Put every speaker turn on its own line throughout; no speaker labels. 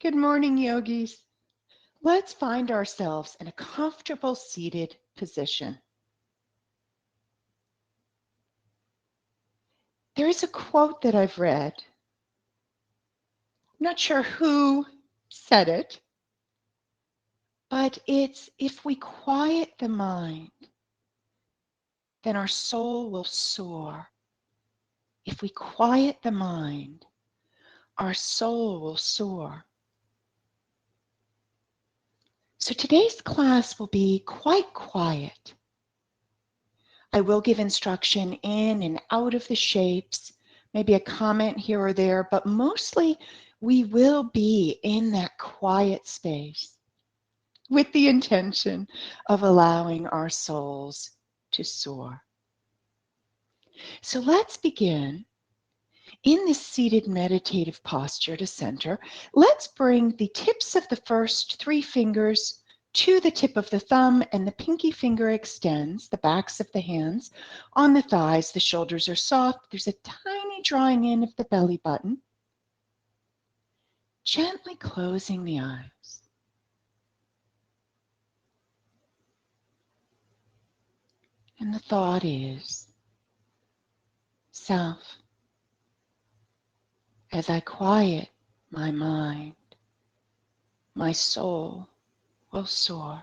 Good morning, yogis. Let's find ourselves in a comfortable seated position. There is a quote that I've read. I'm not sure who said it, but it's if we quiet the mind, then our soul will soar. If we quiet the mind, our soul will soar. So today's class will be quite quiet. I will give instruction in and out of the shapes, maybe a comment here or there, but mostly we will be in that quiet space with the intention of allowing our souls to soar. So let's begin in this seated meditative posture to center. Let's bring the tips of the first three fingers to the tip of the thumb, and the pinky finger extends the backs of the hands on the thighs. The shoulders are soft. There's a tiny drawing in of the belly button. Gently closing the eyes. And the thought is, self, as I quiet my mind, my soul will soar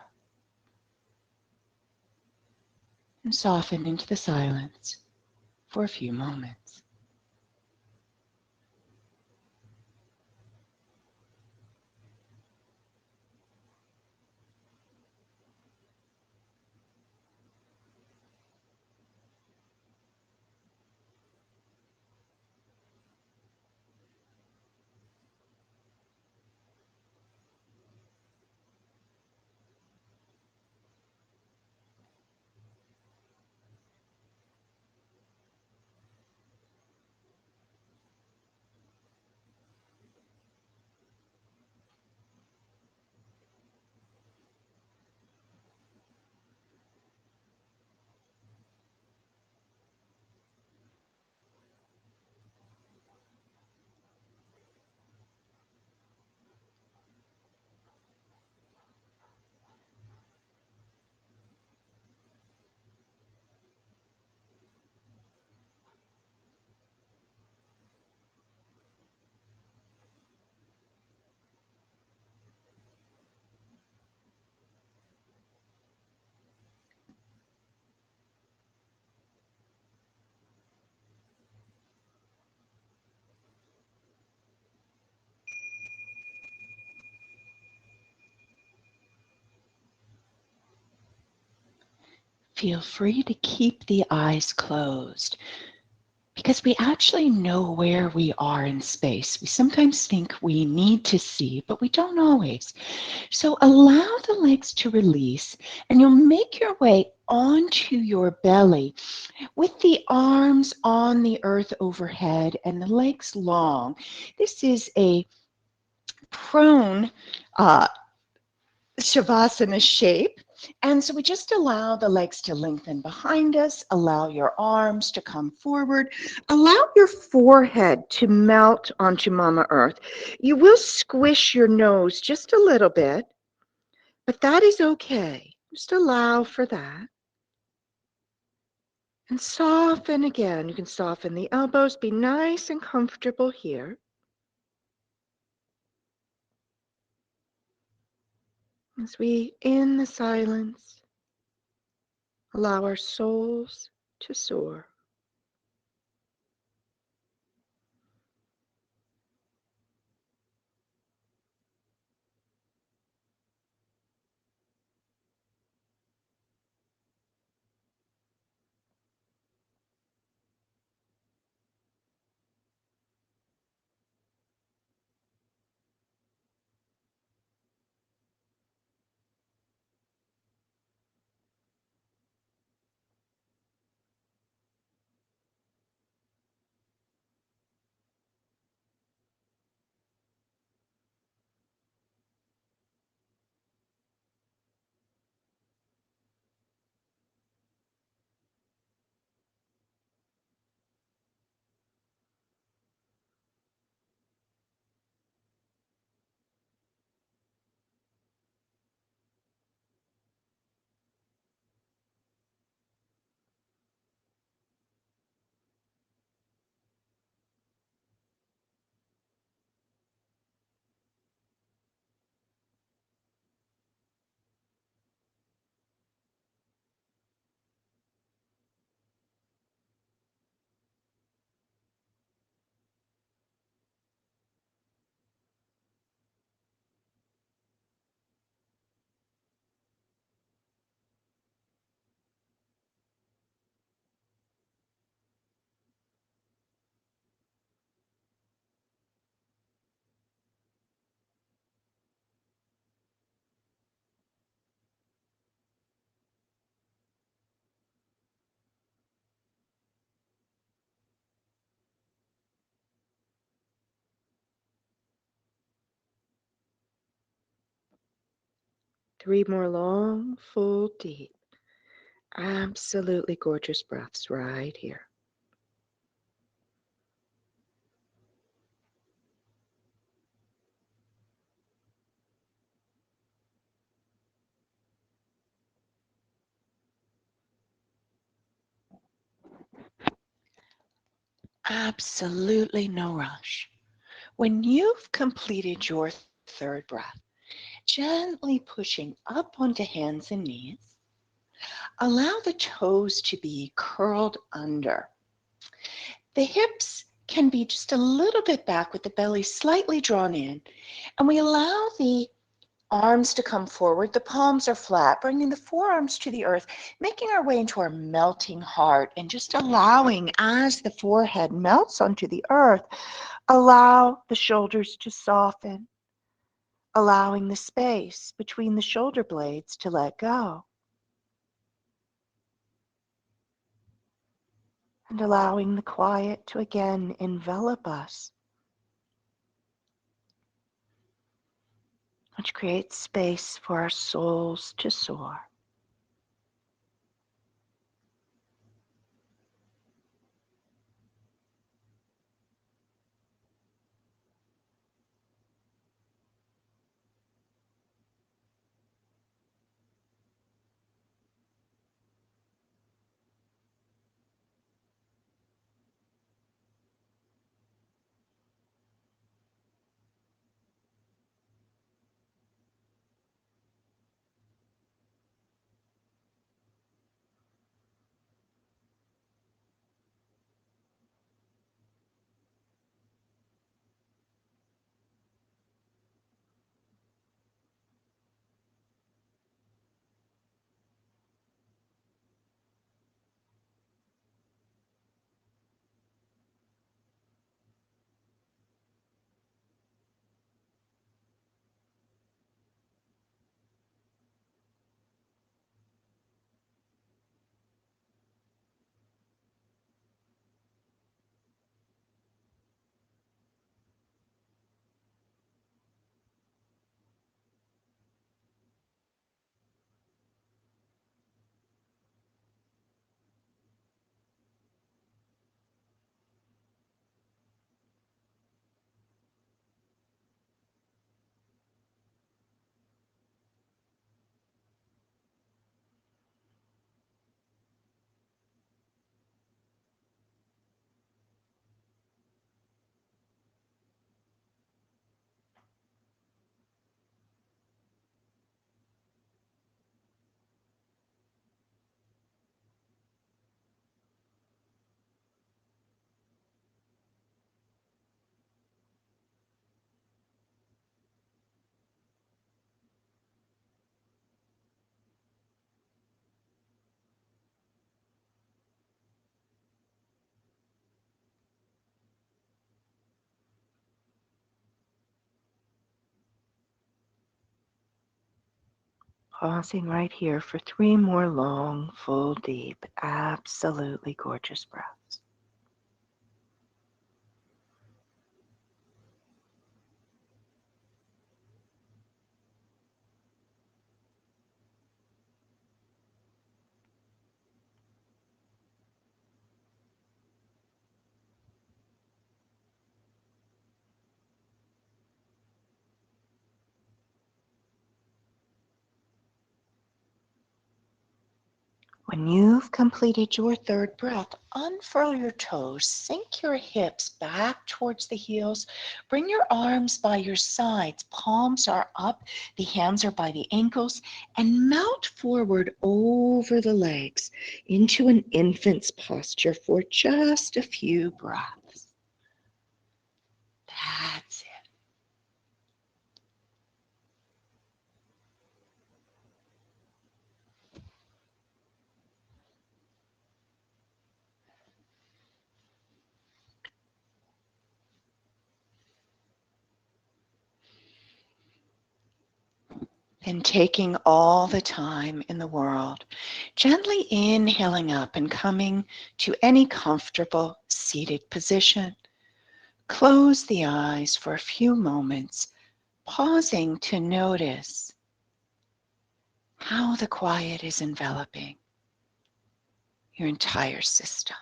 and soften into the silence for a few moments. Feel free to keep the eyes closed because we actually know where we are in space. We sometimes think we need to see, but we don't always. So allow the legs to release, and you'll make your way onto your belly with the arms on the earth overhead and the legs long. This is a prone uh, Shavasana shape. And so we just allow the legs to lengthen behind us, allow your arms to come forward, allow your forehead to melt onto Mama Earth. You will squish your nose just a little bit, but that is okay. Just allow for that. And soften again. You can soften the elbows, be nice and comfortable here. As we, in the silence, allow our souls to soar. 3 more long, full, deep, absolutely gorgeous breaths right here. Absolutely no rush. When you've completed your third breath, gently pushing up onto hands and knees, allow the toes to be curled under. The hips can be just a little bit back with the belly slightly drawn in, and we allow the arms to come forward. The palms are flat, bringing the forearms to the earth, making our way into our melting heart, and just allowing, as the forehead melts onto the earth, allow the shoulders to soften, allowing the space between the shoulder blades to let go, and allowing the quiet to again envelop us, which creates space for our souls to soar. Pausing right here for 3 more long, full, deep, absolutely gorgeous breaths. When you've completed your third breath, unfurl your toes, sink your hips back towards the heels, bring your arms by your sides, palms are up, the hands are by the ankles, and melt forward over the legs into an infant's posture for just a few breaths. That's it. And taking all the time in the world, gently inhaling up and coming to any comfortable seated position. Close the eyes for a few moments, pausing to notice how the quiet is enveloping your entire system.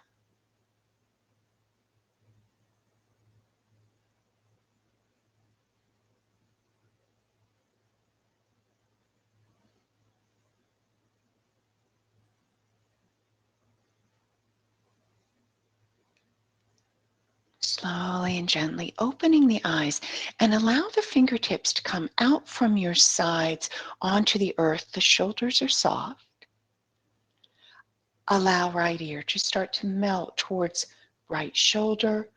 Slowly and gently opening the eyes and allow the fingertips to come out from your sides onto the earth. The shoulders are soft. Allow right ear to start to melt towards right shoulder.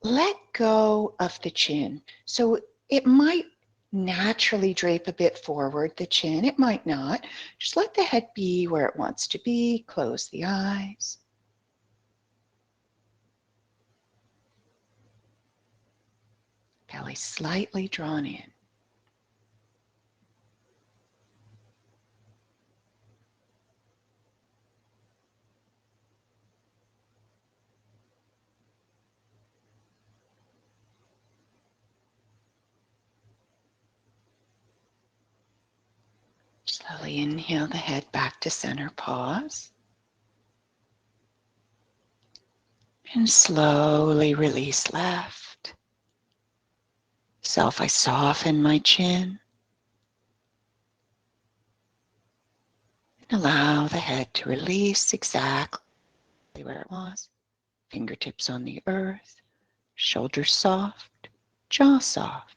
Let go of the chin. So it might naturally drape a bit forward, the chin. It might not. Just let the head be where it wants to be. Close the eyes. Belly slightly drawn in. Slowly inhale the head back to center. Pause. And slowly release left. Self, I soften my chin. And allow the head to release exactly where it was. Fingertips on the earth. Shoulders soft. Jaw soft.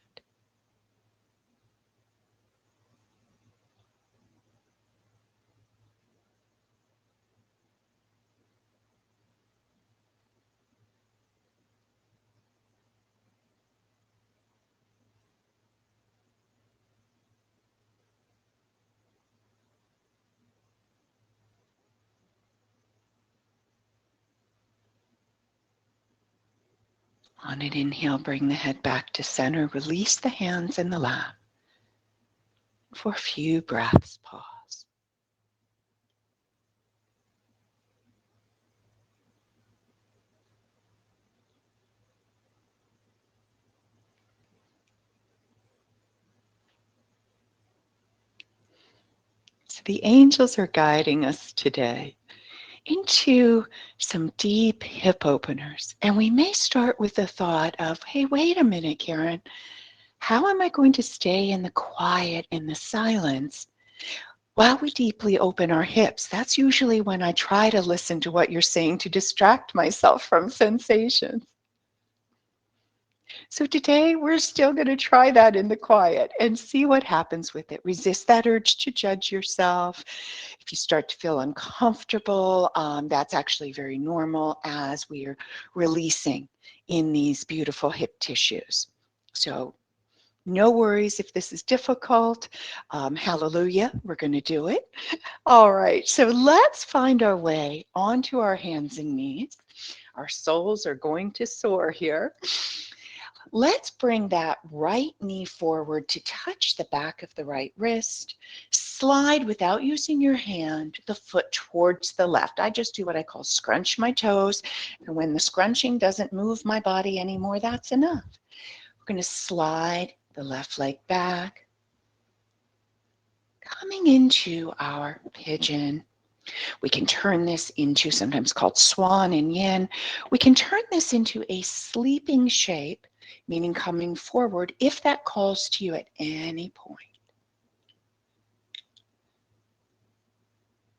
On an inhale, bring the head back to center. Release the hands in the lap. For a few breaths, pause. So the angels are guiding us today into some deep hip openers. And we may start with the thought of, hey, wait a minute, Karen. How am I going to stay in the quiet, in the silence, while we deeply open our hips? That's usually when I try to listen to what you're saying to distract myself from sensations. So today we're still going to try that in the quiet and see what happens with it. Resist that urge to judge yourself. If you start to feel uncomfortable, that's actually very normal as we're releasing in these beautiful hip tissues. So no worries if this is difficult. Hallelujah, we're going to do it. All right, so let's find our way onto our hands and knees. Our souls are going to soar here. Let's bring that right knee forward to touch the back of the right wrist. Slide without using your hand the foot towards the left. I just do what I call scrunch my toes. And when the scrunching doesn't move my body anymore, that's enough. We're going to slide the left leg back, coming into our pigeon. We can turn this into, sometimes called swan in yin. We can turn this into a sleeping shape, meaning coming forward if that calls to you at any point.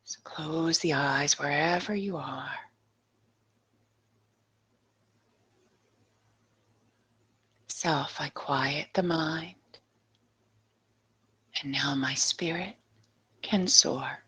So close the eyes wherever you are. Self, I quiet the mind, and now my spirit can soar.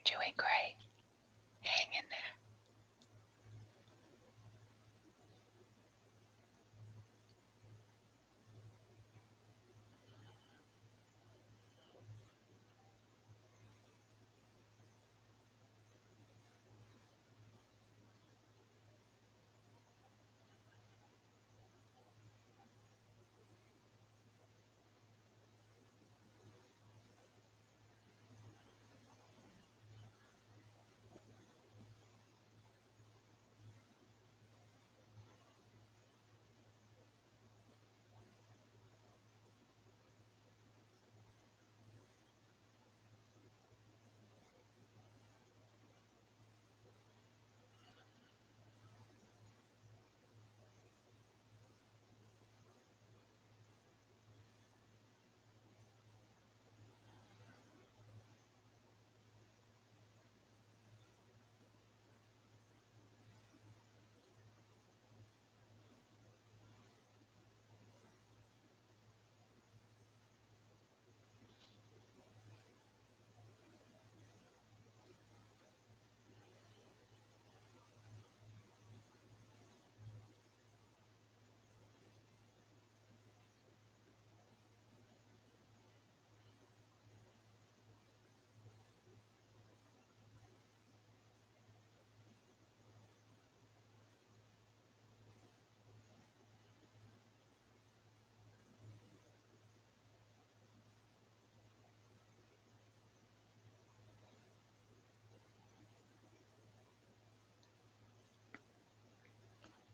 You're doing great. Hang in there.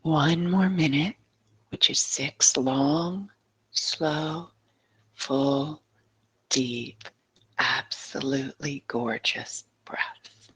One more minute, which is 6 long, slow, full, deep, absolutely gorgeous breaths.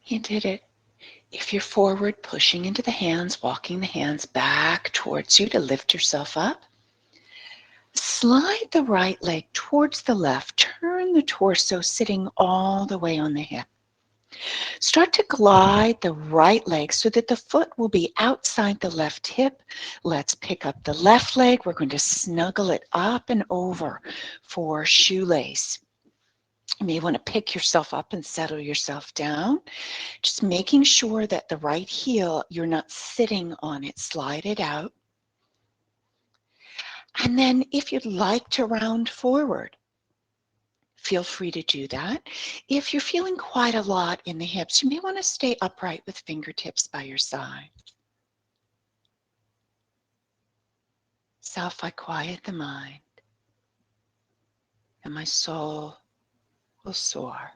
You did it. If you're forward, pushing into the hands, walking the hands back towards you to lift yourself up, slide the right leg towards the left. Turn the torso sitting all the way on the hip. Start to glide the right leg so that the foot will be outside the left hip. Let's pick up the left leg. We're going to snuggle it up and over for shoelace. You may want to pick yourself up and settle yourself down. Just making sure that the right heel, you're not sitting on it. Slide it out. And then if you'd like to round forward, feel free to do that. If you're feeling quite a lot in the hips, you may want to stay upright with fingertips by your side. Self, I quiet the mind, and my soul will soar.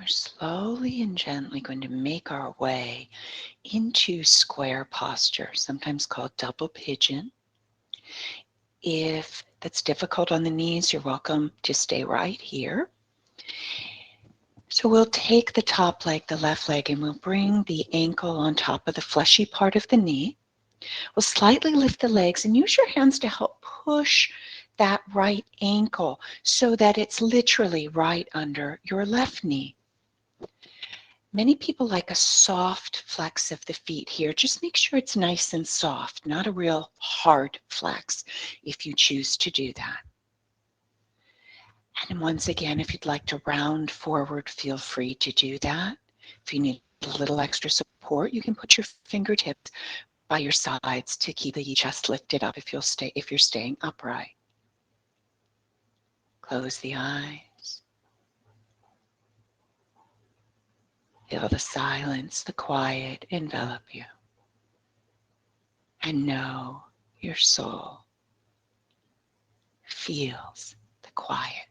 We're slowly and gently going to make our way into square posture, sometimes called double pigeon. If that's difficult on the knees, you're welcome to stay right here. So we'll take the top leg, the left leg, and we'll bring the ankle on top of the fleshy part of the knee. We'll slightly lift the legs and use your hands to help push that right ankle so that it's literally right under your left knee. Many people like a soft flex of the feet here. Just make sure it's nice and soft, not a real hard flex if you choose to do that. And once again, if you'd like to round forward, feel free to do that. If you need a little extra support, you can put your fingertips by your sides to keep the chest lifted up if you're staying upright. Close the eyes. Feel the silence, the quiet envelop you. And know your soul feels the quiet.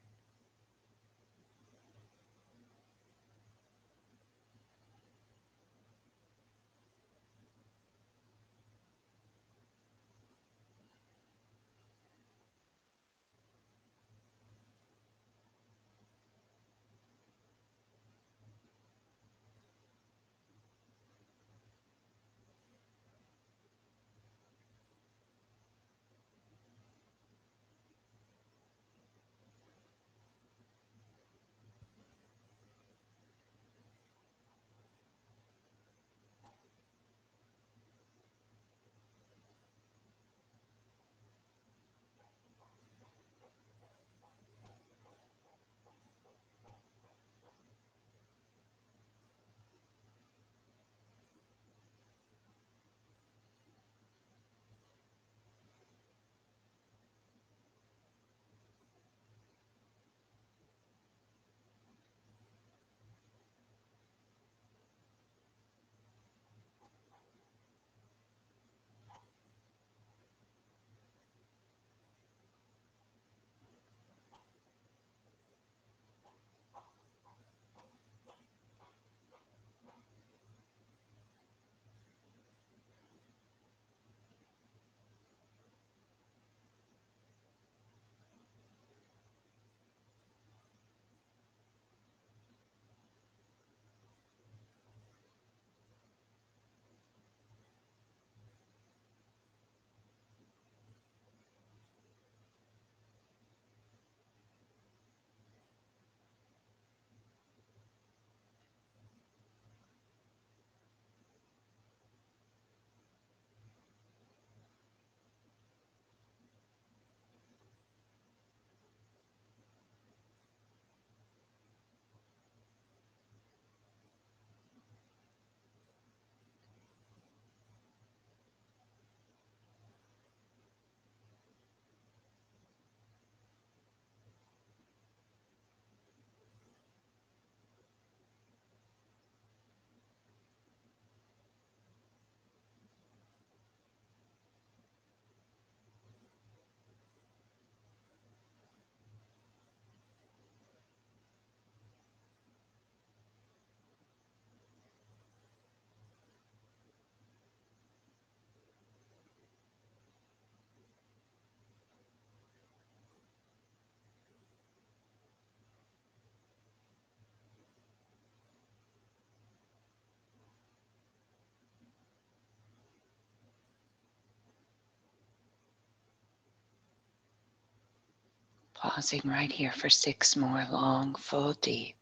Pausing right here for 6 more long, full, deep,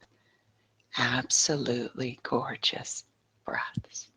absolutely gorgeous breaths.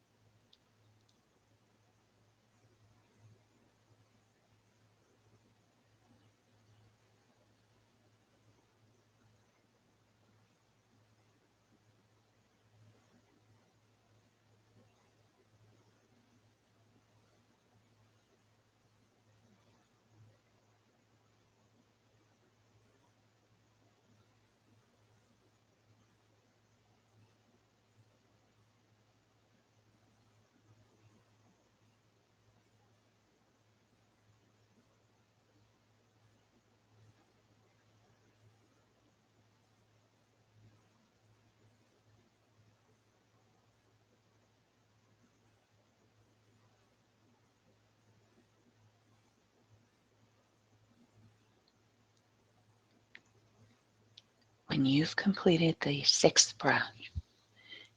When you've completed the 6th breath,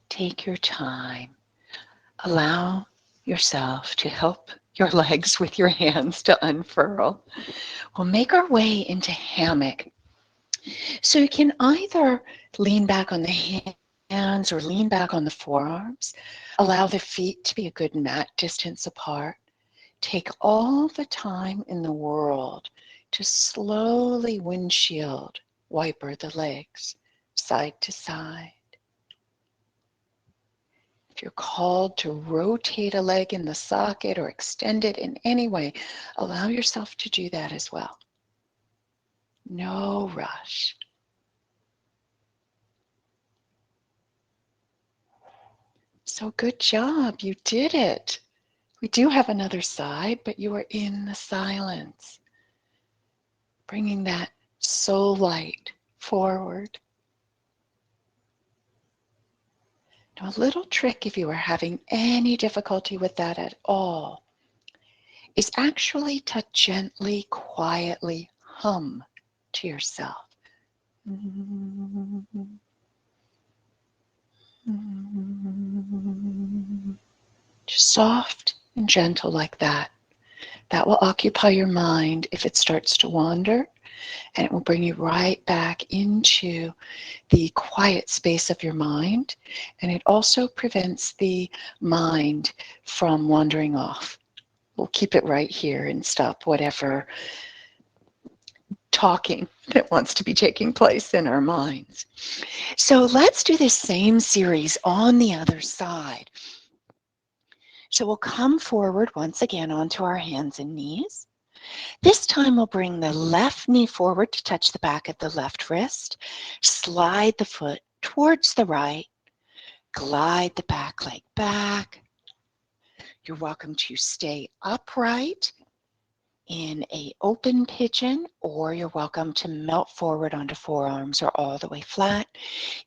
take your time. Allow yourself to help your legs with your hands to unfurl. We'll make our way into hammock. So you can either lean back on the hands or lean back on the forearms. Allow the feet to be a good mat distance apart. Take all the time in the world to slowly windshield wiper the legs side to side. If you're called to rotate a leg in the socket or extend it in any way, allow yourself to do that as well. No rush. So good job, you did it. We do have another side, but you are in the silence, bringing that soul light forward. Now, a little trick if you are having any difficulty with that at all is actually to gently, quietly hum to yourself. Just soft and gentle like that. That will occupy your mind if it starts to wander, and it will bring you right back into the quiet space of your mind. And it also prevents the mind from wandering off. We'll keep it right here and stop whatever talking that wants to be taking place in our minds. So let's do the same series on the other side. So we'll come forward once again onto our hands and knees. This time we'll bring the left knee forward to touch the back of the left wrist. Slide the foot towards the right. Glide the back leg back. You're welcome to stay upright in a open pigeon, or you're welcome to melt forward onto forearms or all the way flat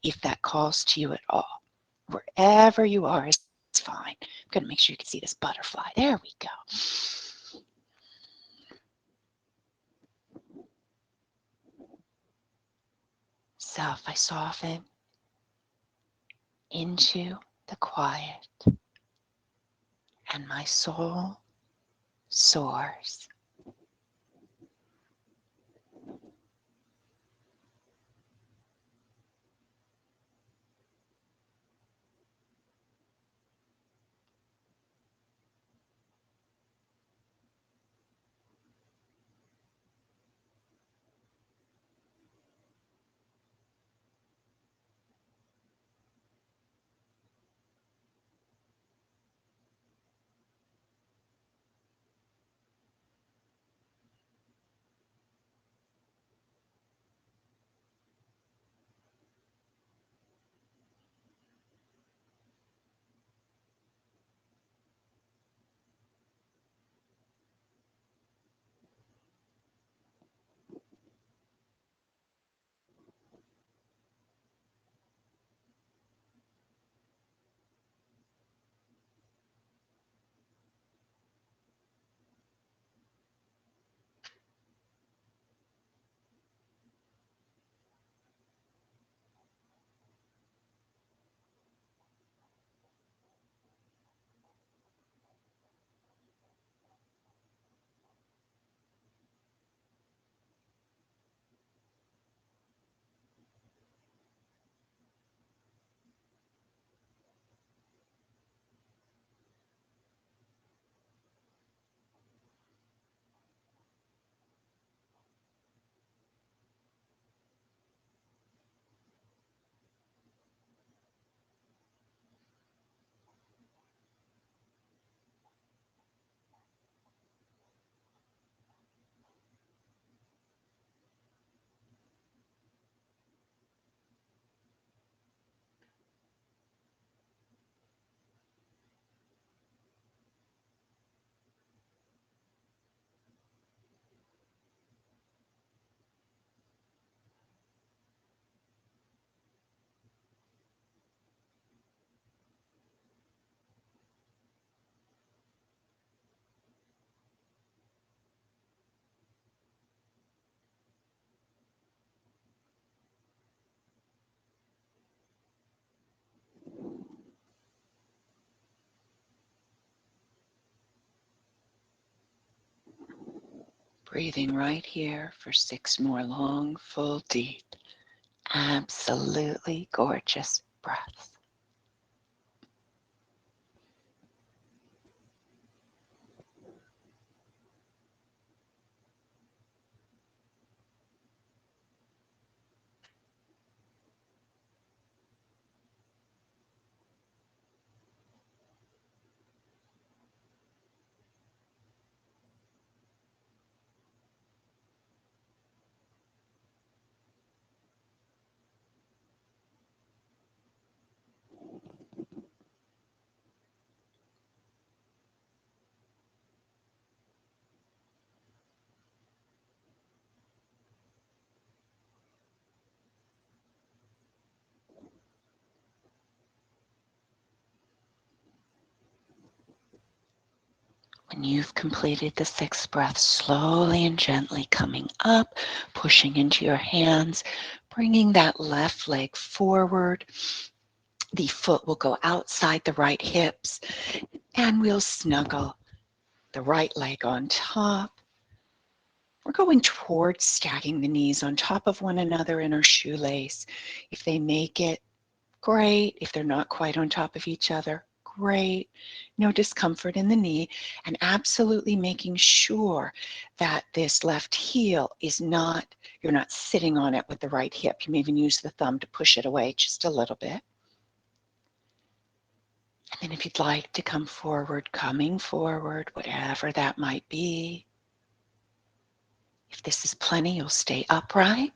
if that calls to you at all. Wherever you are is fine. I'm going to make sure you can see this butterfly. There we go. So if I soften into the quiet and my soul soars. Breathing right here for 6 more long, full, deep, absolutely gorgeous breaths. When you've completed the 6th breath, slowly and gently coming up, pushing into your hands, bringing that left leg forward. The foot will go outside the right hips, and we'll snuggle the right leg on top. We're going towards stacking the knees on top of one another in our shoelace. If they make it, great. If they're not quite on top of each other, great. No discomfort in the knee, and absolutely making sure that this left heel is not, you're not sitting on it with the right hip. You may even use the thumb to push it away just a little bit. And then if you'd like to come forward, coming forward, whatever that might be. If this is plenty, you'll stay upright.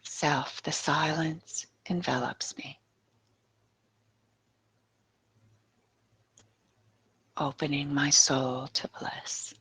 Self, the silence envelops me, opening my soul to bliss.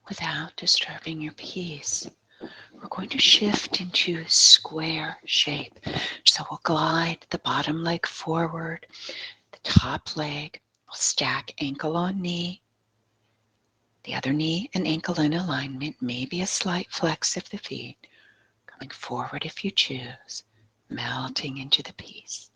without disturbing your peace. We're going to shift into square shape. So we'll glide the bottom leg forward, the top leg will stack ankle on knee, the other knee and ankle in alignment, maybe a slight flex of the feet, coming forward if you choose, melting into the peace.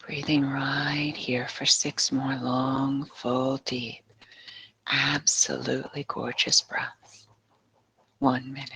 Breathing right here for 6 more long, full, deep, absolutely gorgeous breaths. 1 minute.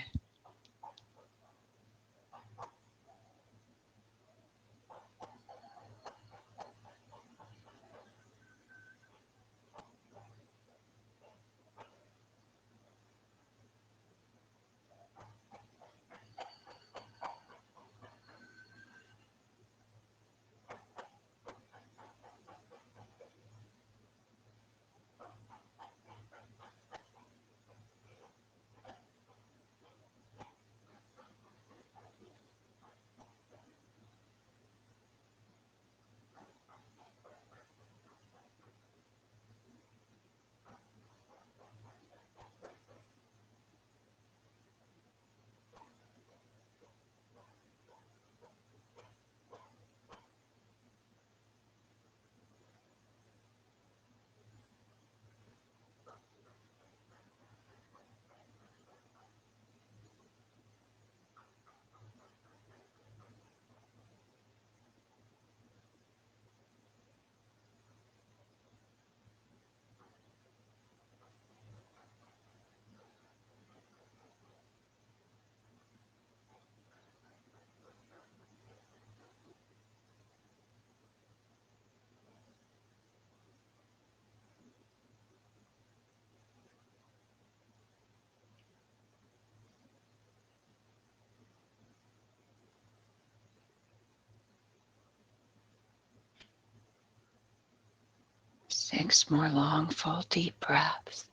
6 more long, full, deep breaths.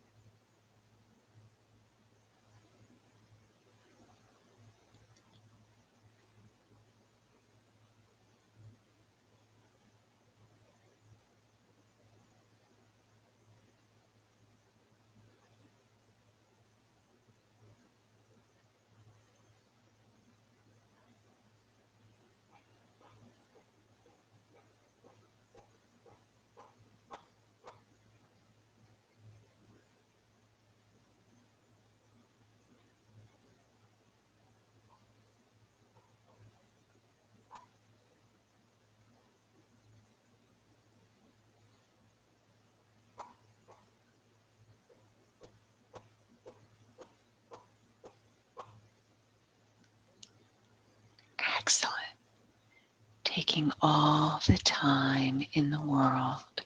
taking all the time in the world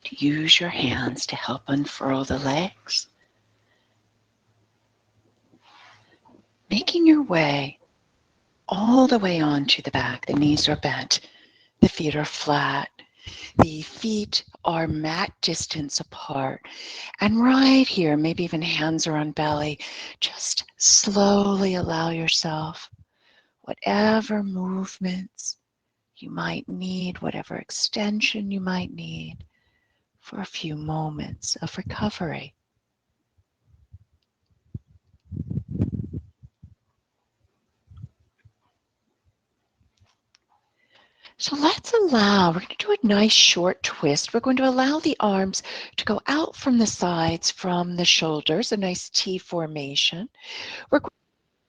to use your hands to help unfurl the legs, making your way all the way onto the back. The knees are bent, the feet are flat, the feet are mat distance apart. And right here, maybe even hands are on belly, just slowly allow yourself whatever movements you might need, whatever extension you might need for a few moments of recovery. So let's allow, we're going to do a nice short twist. We're going to allow the arms to go out from the sides, from the shoulders, a nice T formation. We're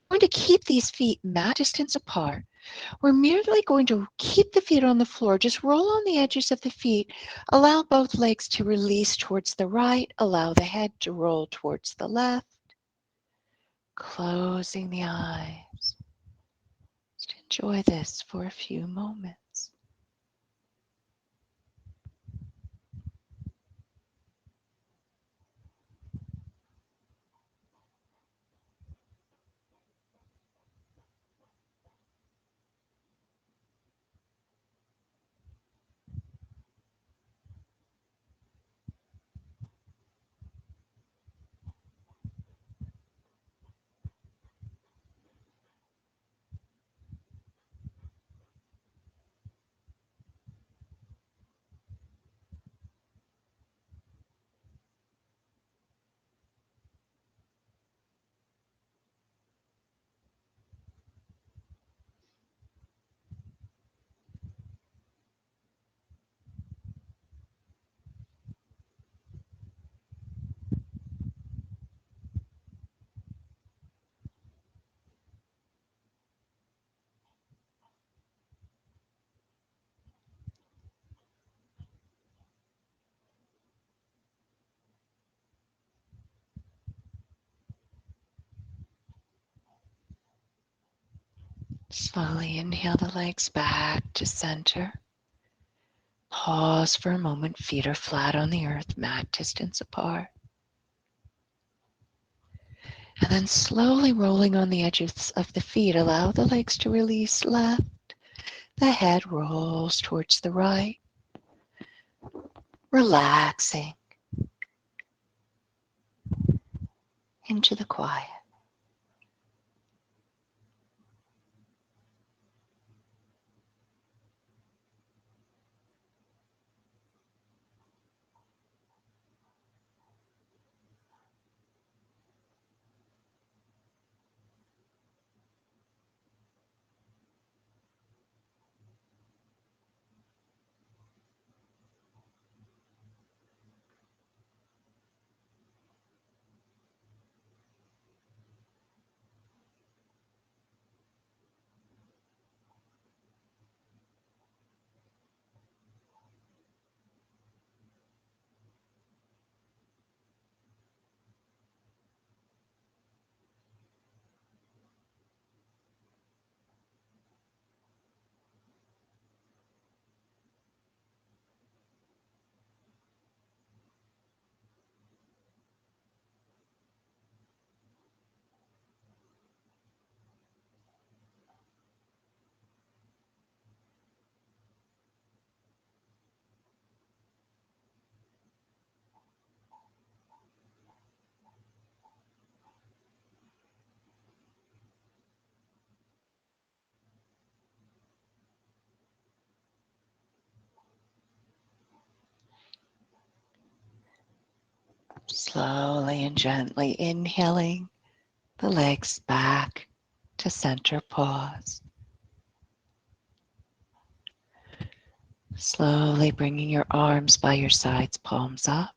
going to keep these feet mat distance apart. We're merely going to keep the feet on the floor. Just roll on the edges of the feet. Allow both legs to release towards the right. Allow the head to roll towards the left. Closing the eyes. Just enjoy this for a few moments. Slowly inhale the legs back to center. Pause for a moment. Feet are flat on the earth, mat distance apart. And then slowly rolling on the edges of the feet, allow the legs to release left. The head rolls towards the right. Relaxing into the quiet. Slowly and gently inhaling the legs back to center. Pause. Slowly bringing your arms by your sides, palms up.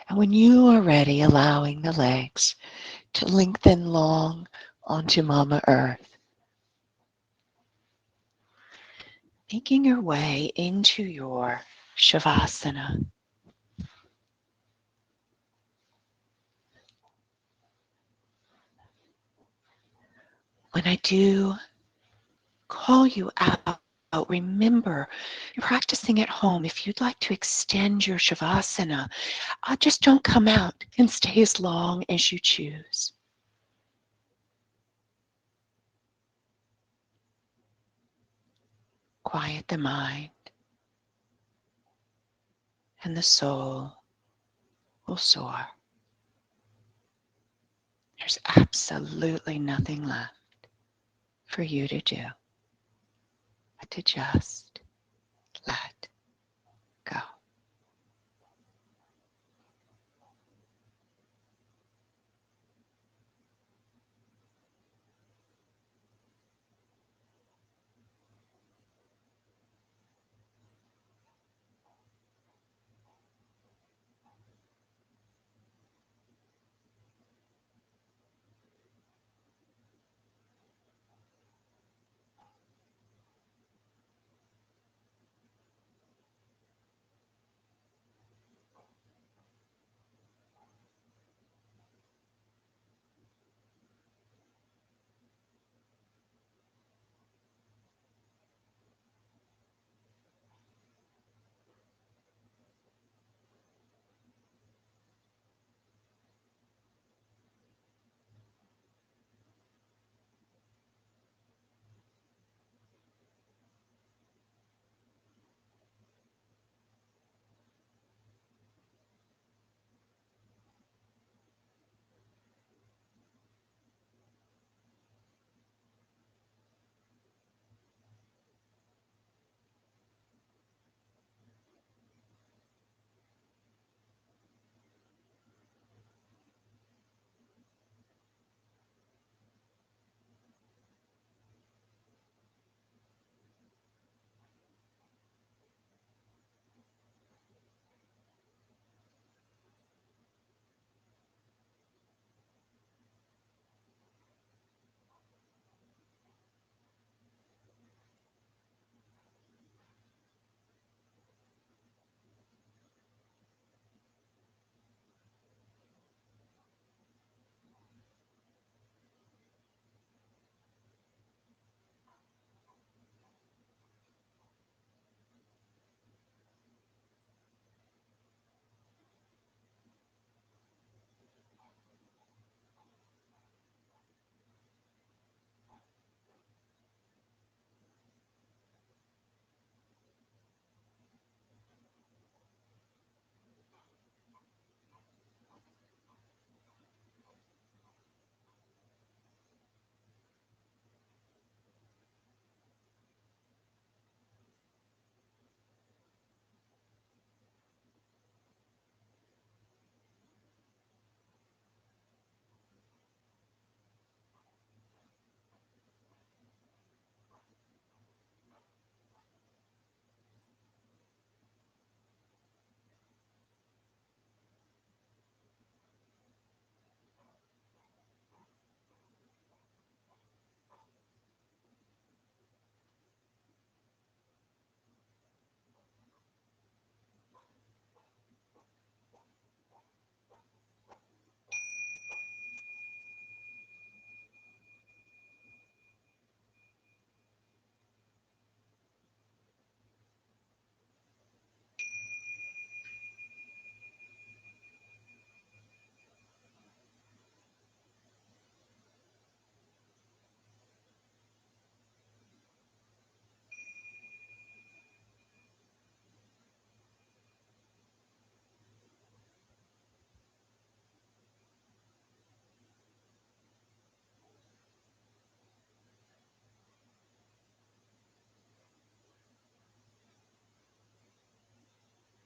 And when you are ready, allowing the legs to lengthen long onto Mama Earth. Making your way into your Shavasana. When I do call you out. Remember, you're practicing at home. If you'd like to extend your Shavasana, just don't come out and stay as long as you choose. Quiet the mind, and the soul will soar. There's absolutely nothing left for you to do but to just let go.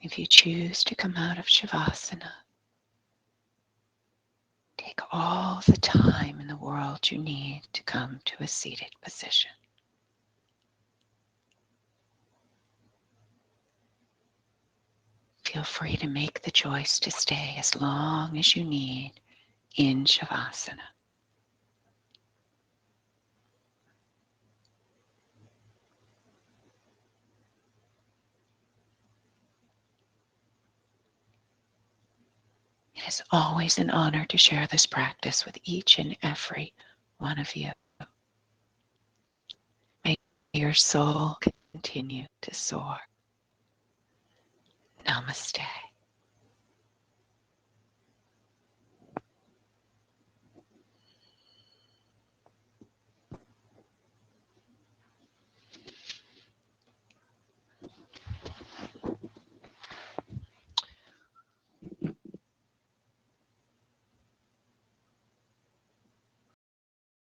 If you choose to come out of Shavasana, take all the time in the world you need to come to a seated position. Feel free to make the choice to stay as long as you need in Shavasana. It is always an honor to share this practice with each and every one of you. May your soul continue to soar. Namaste.